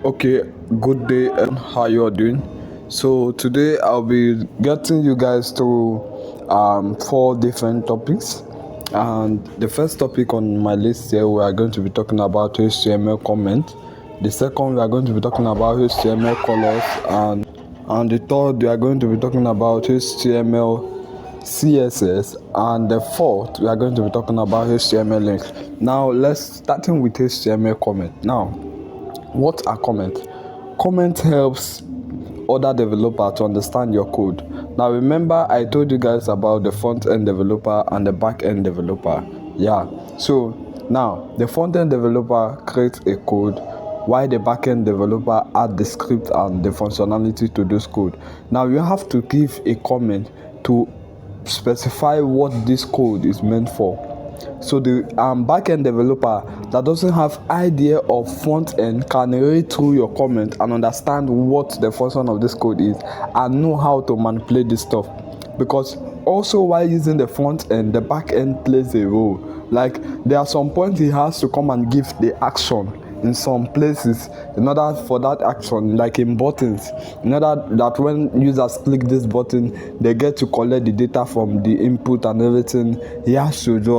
Okay, good day and how you are doing. So today I'll be getting you guys to four different topics. And the first topic on my list here, we are going to be talking about HTML comment. The second, we are going to be talking about HTML colors, and the third, we are going to be talking about HTML CSS, and the fourth, we are going to be talking about HTML links. Now let's starting with HTML comment. Now, what are comments? Comment helps other developer to understand your code. Now remember, I told you guys about the front end developer and the back end developer. Yeah, so now the front end developer creates a code while the back end developer add the script and the functionality to this code. Now you have to give a comment to specify what this code is meant for. So the backend developer that doesn't have idea of front end can read through your comment and understand what the function of this code is and know how to manipulate this stuff. Because also while using the front end, the back end plays a role. Like there are some points he has to come and give the action in some places in order for that action, like in buttons, in order that when users click this button they get to collect the data from the input and everything. He has to do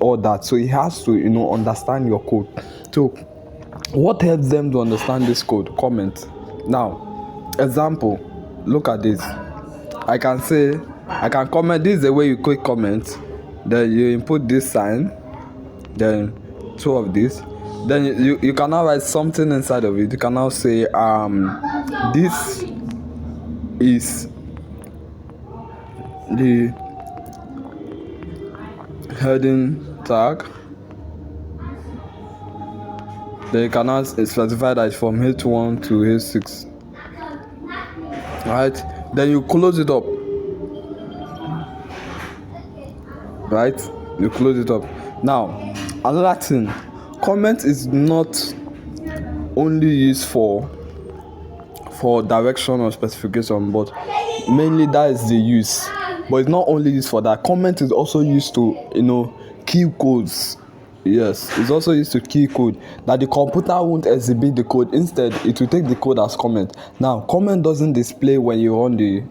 all that, so he has to understand your code. So what helps them to understand this code? Comment. Now example, look at this. I can comment. This is the way you click comment, then you input this sign, then two of this, then you can now write something inside of it. You can now say this is the heading tag. Then you can now specify that it's from h1 to h6. Right, then you close it up. Right, you close it up. Now another thing, comment is not only used for direction or specification, but mainly that is the use. But it's not only used for that. Comment is also used to key codes. Yes, it's also used to key code that the computer won't exhibit the code. Instead it will take the code as comment. Now comment doesn't display when you run the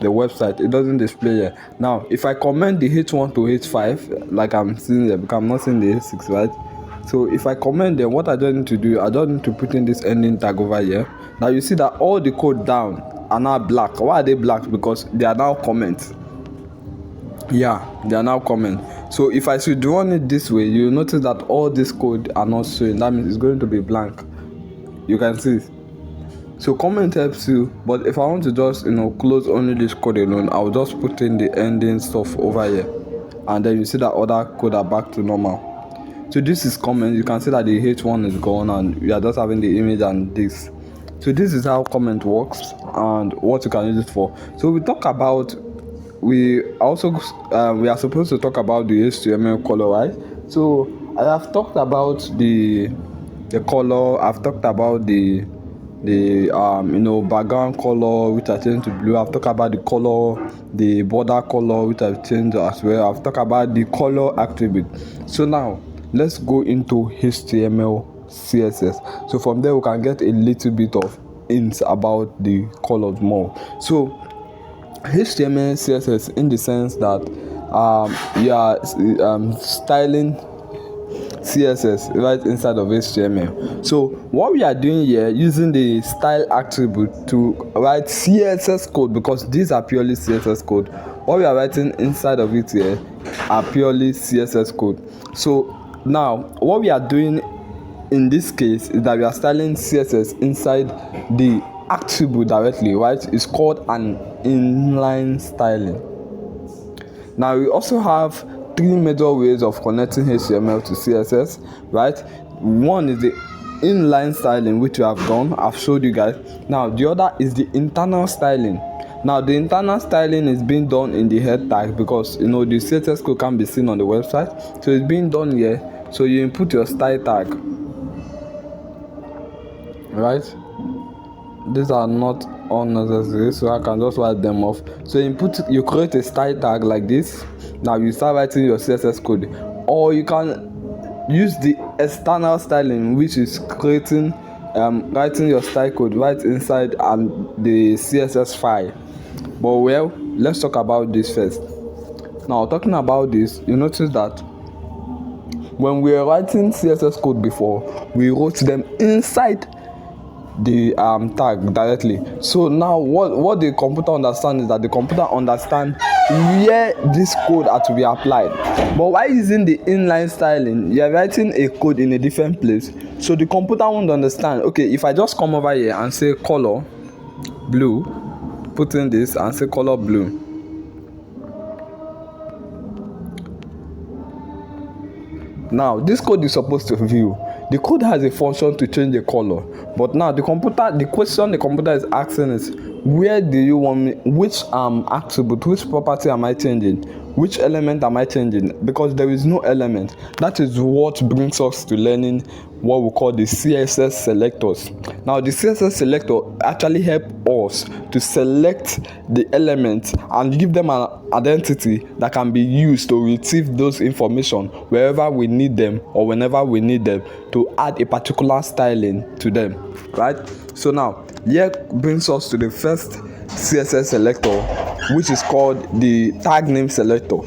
website. It doesn't display here. Now if I comment the h1 to h5 like I'm seeing here, because I'm not seeing the h6, right? So if I comment them, what I don't need to do, I don't need to put in this ending tag over here. Now you see that all the code down are now black. Why are they black? Because they are now comments. Yeah, they are now comments. So if I should run it this way, you notice that all this code are not showing. That means it's going to be blank. You can see it. So comment helps you, but if I want to just close only this code alone, I'll just put in the ending stuff over here, and then you see that other code are back to normal. So this is comment. You can see that the h1 is gone and we are just having the image and this. So this is how comment works and what you can use it for. So we are supposed to talk about the HTML color, right? So I have talked about the color. I've talked about the background color, which I changed to blue. I've talked about the color, the border color, which I've changed as well. I've talked about the color attribute. So now let's go into HTML CSS. So from there we can get a little bit of hints about the colors more. So HTML CSS, in the sense that you are styling CSS right inside of HTML. So what we are doing here, using the style attribute to write CSS code, because these are purely CSS code. What we are writing inside of it here are purely CSS code. So now what we are doing in this case is that we are styling CSS inside the attribute directly, right? It's called an inline styling. Now we also have three major ways of connecting HTML to CSS, right? One is the inline styling, which we have done. I've showed you guys. Now the other is the internal styling. Now the internal styling is being done in the head tag, because the CSS code can be seen on the website, so it's being done here. So you input your style tag, right? These are not unnecessary, so I can just write them off. So you create a style tag like this. Now you start writing your CSS code, or you can use the external styling, which is creating writing your style code right inside the CSS file. But well, let's talk about this first. Now, talking about this, you notice that when we were writing CSS code before, we wrote them inside the tag directly. So now what the computer understands is that the computer understands where this code had to be applied. But while using the inline styling, you're writing a code in a different place, so the computer won't understand. Okay, if I just come over here and say color blue, put in this and say color blue, now this code is supposed to view. The code has a function to change the color, but now the question the computer is asking is, where do you want me, which attribute, which property am I changing, which element am I changing? Because there is no element. That is what brings us to learning what we call the CSS selectors. Now the CSS selector actually help us to select the elements and give them an identity that can be used to retrieve those information wherever we need them or whenever we need them to add a particular styling to them, right? So now here brings us to the first CSS selector, which is called the tag name selector.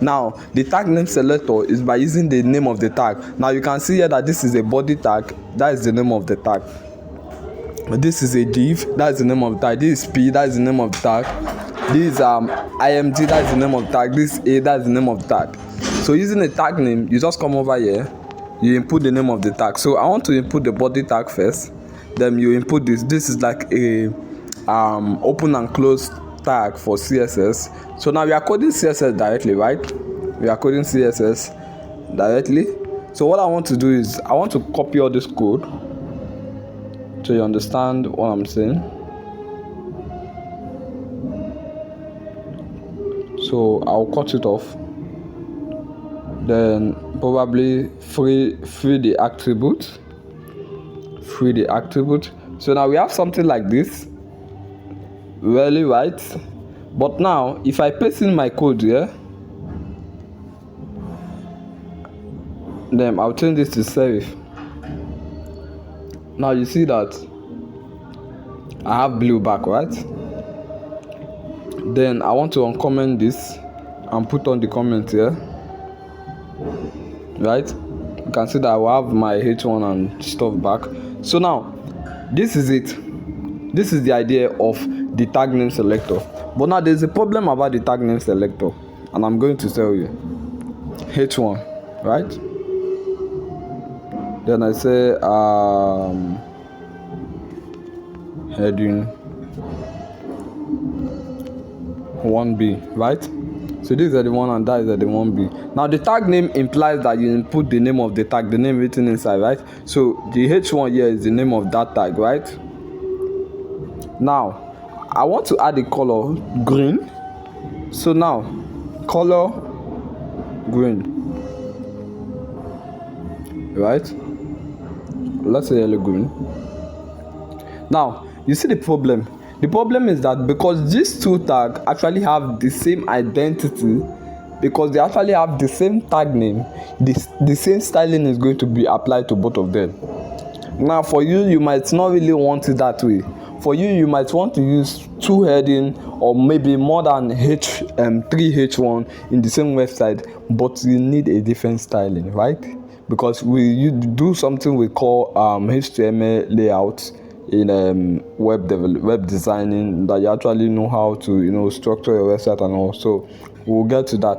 Now the tag name selector is by using the name of the tag. Now you can see here that this is a body tag, that is the name of the tag. This is a div, that is the name of the tag. This is p, that is the name of the tag. This is img, that is the name of the tag. This a, that is the name of the tag. So using a tag name, you just come over here, you input the name of the tag. So I want to input the body tag first, then you input this. This is like a open and close tag for CSS. So now we are coding CSS directly, right? We are coding CSS directly. So what I want to do is I want to copy all this code so you understand what I'm saying. So I'll cut it off, then probably free the attribute. So now we have something like this, really, right? But now if I paste in my code here, then I'll change this to serif. Now you see that I have blue back, right? Then I want to uncomment this and put on the comment here, right? You can see that I will have my h1 and stuff back. So now this is it. This is the idea of the tag name selector. But now there's a problem about the tag name selector, and I'm going to tell you. h1, right? Then I say heading 1b, right? So this is the one and that is the 1b. Now the tag name implies that you input the name of the tag, the name written inside, right? So the h1 here is the name of that tag, right? Now I want to add the color green. So now color green, right? Let's say yellow green. Now you see the problem. The problem is that because these two tags actually have the same identity, because they actually have the same tag name, the same styling is going to be applied to both of them. Now for you might not really want it that way. For you might want to use two heading or maybe more than 3h1 in the same website, but you need a different styling, right? Because you do something we call HTML layout in web designing, that you actually know how to structure your website and all. So we'll get to that.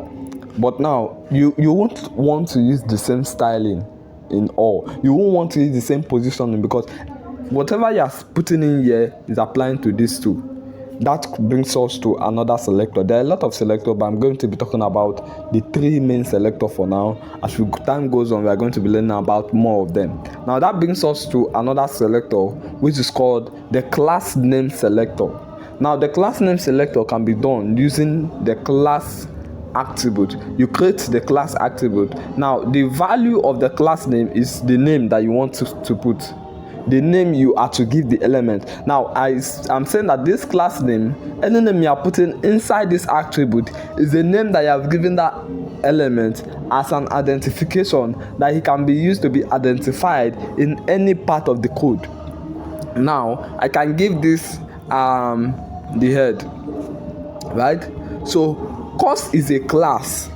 But now you won't want to use the same styling in all. You won't want to use the same positioning, because whatever you're putting in here is applying to these two. That brings us to another selector. There are a lot of selectors, but I'm going to be talking about the three main selectors for now. As time goes on, we are going to be learning about more of them. Now that brings us to another selector, which is called the class name selector. Now the class name selector can be done using the class attribute. You create the class attribute. Now the value of the class name is the name that you want to put. the name you are to give the element. Now I'm saying that this class name, any name you are putting inside this attribute, is the name that you have given that element as an identification that it can be used to be identified in any part of the code. Now I can give this the head, right? So course is a class.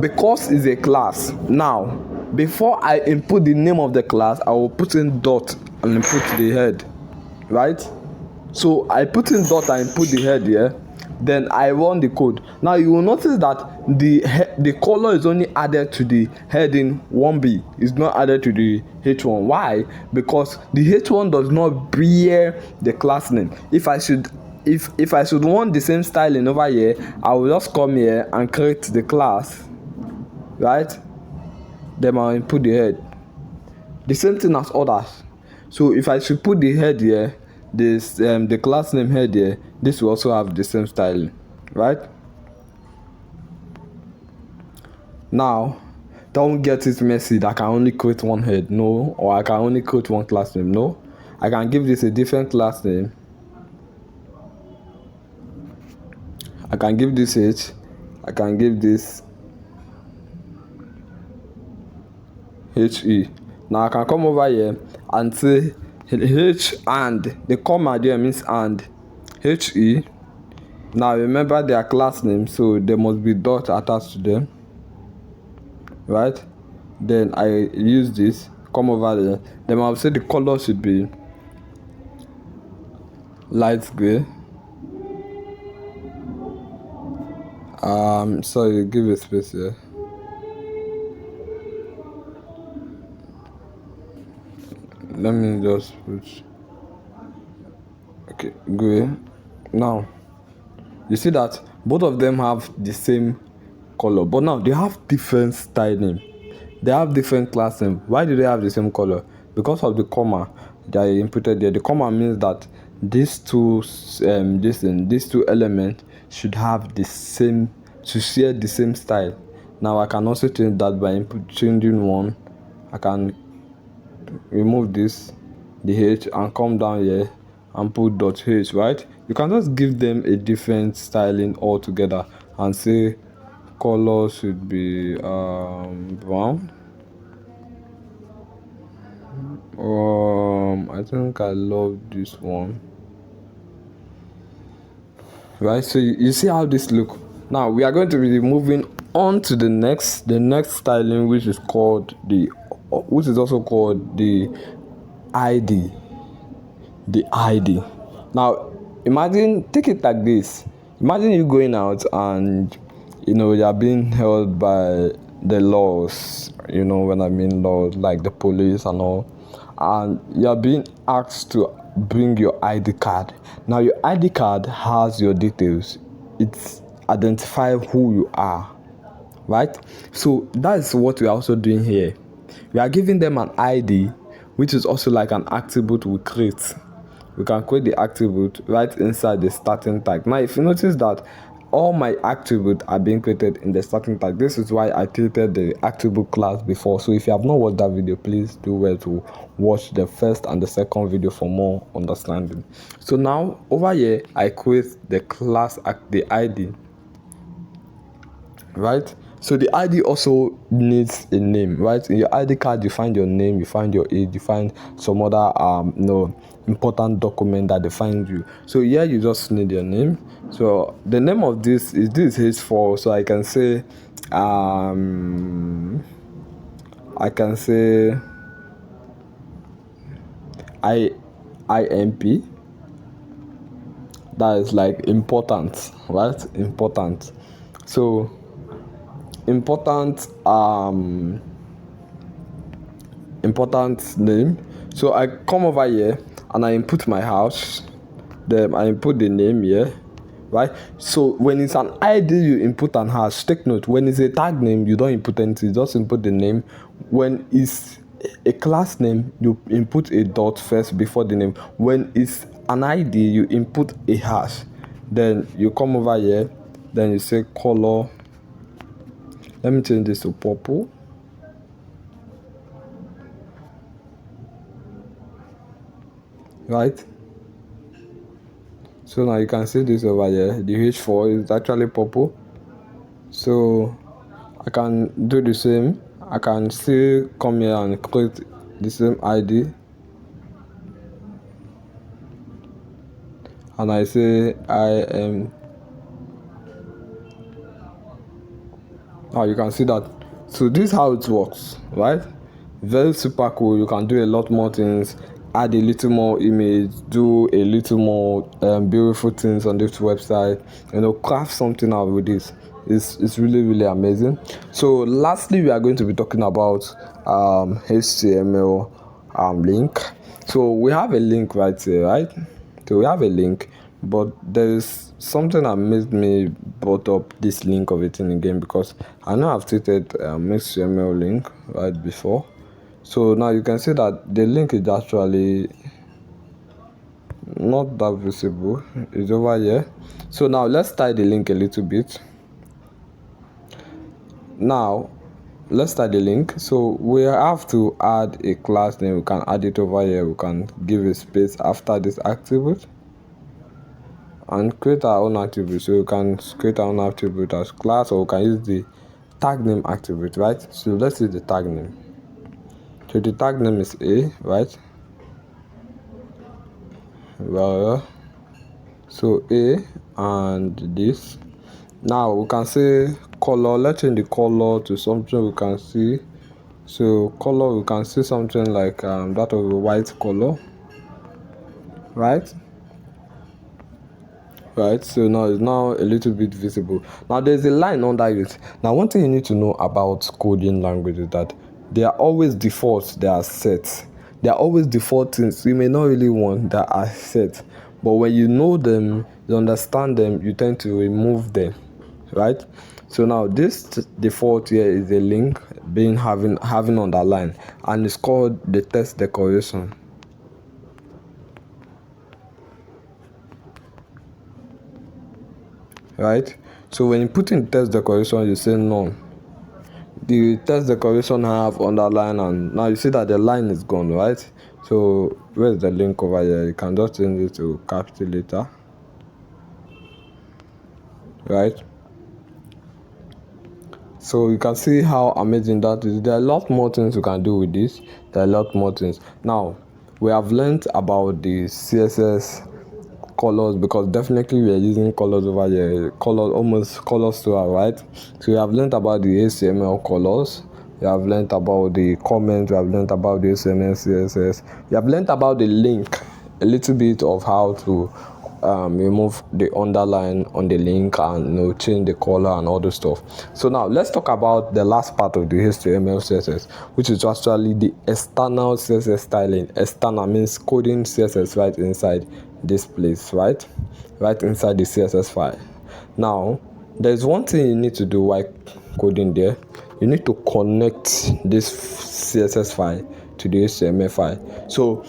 Because is a class. Now before I input the name of the class, I will put in dot and input the head, right? So I put in dot and input the head here, then I run the code. Now you will notice that the color is only added to the heading 1b. It's not added to the h1. Why? Because the h1 does not bear the class name. If I should want the same styling over here, I will just come here and create the class, right? Then I'll input the head. The same thing as others. So if I should put the head here, this the class name head here, this will also have the same styling, right? Now don't get it messy that I can only create one head, no, or I can only create one class name, no. I can give this a different class name. I can give this h, I can give this he. Now I can come over here and say h, and the comma there means and he. Now remember their class name, so there must be dot attached to them, right? Then I use this, come over there, then I'll say the color should be light gray. Sorry, give a space here. Let me just put, okay, gray. Now you see that both of them have the same color, but now they have different style name. They have different class name. Why do they have the same color? Because of the comma that I inputted there. The comma means that these two elements should have the same, should share the same style. Now I can also change that by changing one. I can remove this, the h, and come down here and put dot h, right? You can just give them a different styling altogether and say color should be brown. I think I love this one, right? So you see how this look. Now we are going to be moving on to the next styling, which is also called the ID. The ID. Now imagine, take it like this. Imagine you going out and you are being held by the laws, when I mean laws, like the police and all, and you are being asked to bring your ID card. Now your ID card has your details. It's identify who you are, right? So that is what we are also doing here. We are giving them an ID, which is also like an attribute we create. We can create the attribute right inside the starting tag. Now if you notice that all my attributes are being created in the starting tag, this is why I created the attribute class before. So if you have not watched that video, please do well to watch the first and the second video for more understanding. So now over here I create the class at the ID, right? So the ID also needs a name, right? In your ID card, you find your name, you find your age, you find some other important document that defines you. So here you just need your name. So the name of this is H4. So I can say IMP. That is like important, right? Important. So important name. So I come over here and I input my house, then I input the name here, right? So when it's an ID, you input an hash. Take note, when it's a tag name, you don't input anything, you just input the name. When it's a class name, you input a dot first before the name. When it's an ID, you input a hash. Then you come over here, then you say color. Let me change this to purple. right? So now you can see this over here. The H4 is actually purple. So I can do the same. I can still come here and create the same ID, and I say I am. Now you can see that. So this is how it works, right? Very super cool. You can do a lot more things, add a little more image, do a little more beautiful things on this website, craft something out with this. It's really amazing. So lastly, we are going to be talking about HTML link. So we have a link right here, right? So we have a link, but there is something that made me brought up this link of it in the game, because I know I've treated HTML link right before. So now you can see that the link is actually not that visible. It's over here. So now let's tie the link a little bit. Now let's start the link. So we have to add a class name. We can add it over here. We can give a space after this attribute and create our own attribute. So you can create our own attribute as class, or we can use the tag name attribute, right? So let's use the tag name. So the tag name is A, right? Well, so A and this. Now we can say color. Let's change the color to something we can see. So color, we can see something like that of a white color, right? Right, so now it's now a little bit visible. Now there's a line under it. Now one thing you need to know about coding language is that they are always defaults, they are set. They are always default things you may not really want that are set, but when you know them, you understand them, you tend to remove them, right? So now this default here is a link being having underline, and it's called the text decoration. Right, so when you put in text decoration, you say none. The text decoration have underline, and now you see that the line is gone, right? So where's the link over here? You can just change it to capital letter, right? So you can see how amazing that is. There are a lot more things you can do with this. There are a lot more things. Now we have learned about the CSS colors, because definitely we are using colors over here, almost colors to our right. So we have learned about the HTML colors, we have learned about the comments, we have learned about the HTML CSS, we have learned about the link, a little bit of how to remove the underline on the link, and change the color and all the stuff. So now let's talk about the last part of the HTML CSS, which is actually the external CSS styling. External means coding CSS right inside this place, right inside the CSS file. Now there's one thing you need to do while coding there. You need to connect this CSS file to the HTML file. So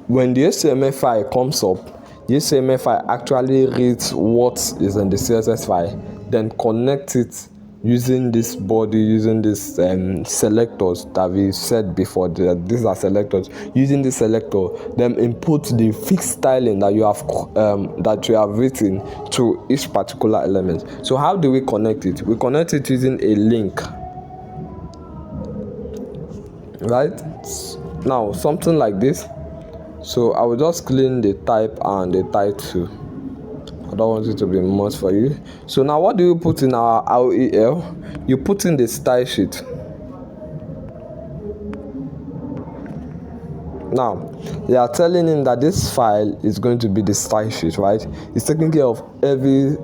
when the HTML file comes up, the HTML file actually reads what is in the CSS file, then connect it using this body, using this selectors that we said before. These are selectors. Using this selector, then input the fixed styling that you have written to each particular element. So how do we connect it? We connect it using a link, right? Now something like this. So I will just clean the type and the title. I don't want it to be much for you. So now what do you put in our REL? You put in the style sheet. Now they are telling him that this file is going to be the style sheet, right? It's taking care of every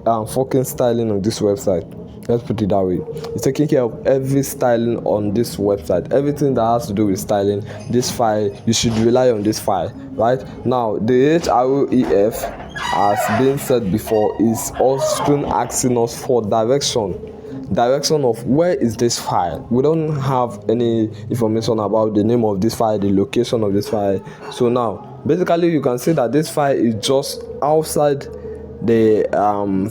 fucking styling of this website. Let's put it that way. It's taking care of every styling on this website. Everything that has to do with styling, this file, you should rely on this file, right? Now the href, as being said before, is also asking us for direction of where is this file. We don't have any information about the name of this file, the location of this file. So now basically you can see that this file is just outside the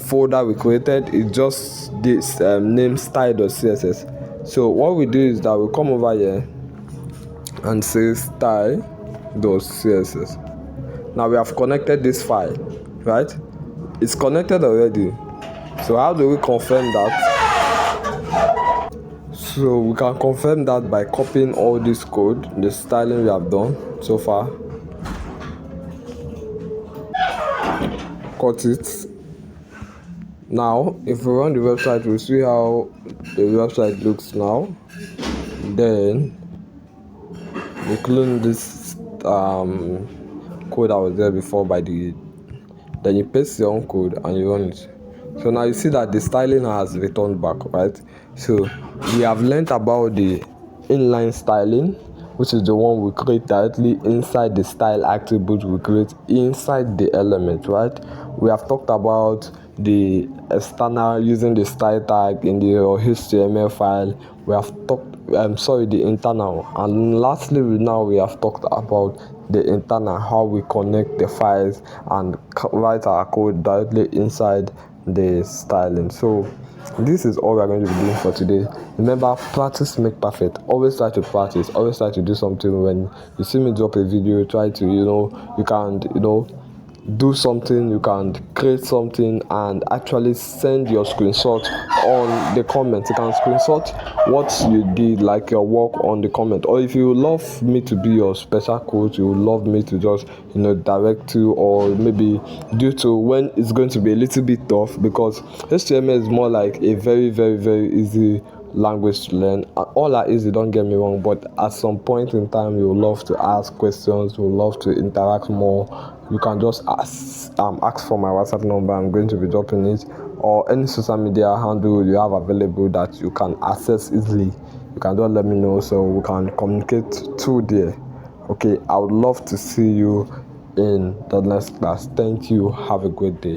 folder we created. Is just this name style.css. So what we do is that we come over here and say style.css. Now we have connected this file, right? It's connected already. So how do we confirm that? So we can confirm that by copying all this code, the styling we have done so far. Cut it. Now if we run the website, we'll see how the website looks now. Then we clone this code that was there before then you paste your own code and you run it. So now you see that the styling has returned back, right? So we have learned about the inline styling, which is the one we create directly inside the style attribute we create inside the element, right? We have talked about the external using the style tag in the HTML file. We have talked the internal, and lastly now we have talked about the internal, how we connect the files and write our code directly inside the styling. So this is all we're going to be doing for today. Remember, practice make perfect. Always try to practice, always try to do something. When you see me drop a video, try to you can do something, you can create something and actually send your screenshot on the comment. You can screenshot what you did, like your work, on the comment. Or if you love me to be your special coach, you would love me to just direct you, or maybe due to when it's going to be a little bit tough, because HTML is more like a very very very easy language to learn. All are easy, don't get me wrong, but at some point in time you will love to ask questions, you will love to interact more. You can just ask for my WhatsApp number. I'm going to be dropping it, or any social media handle you have available that you can access easily. You can just let me know so we can communicate through there. Okay, I would love to see you in the next class. Thank you. Have a great day.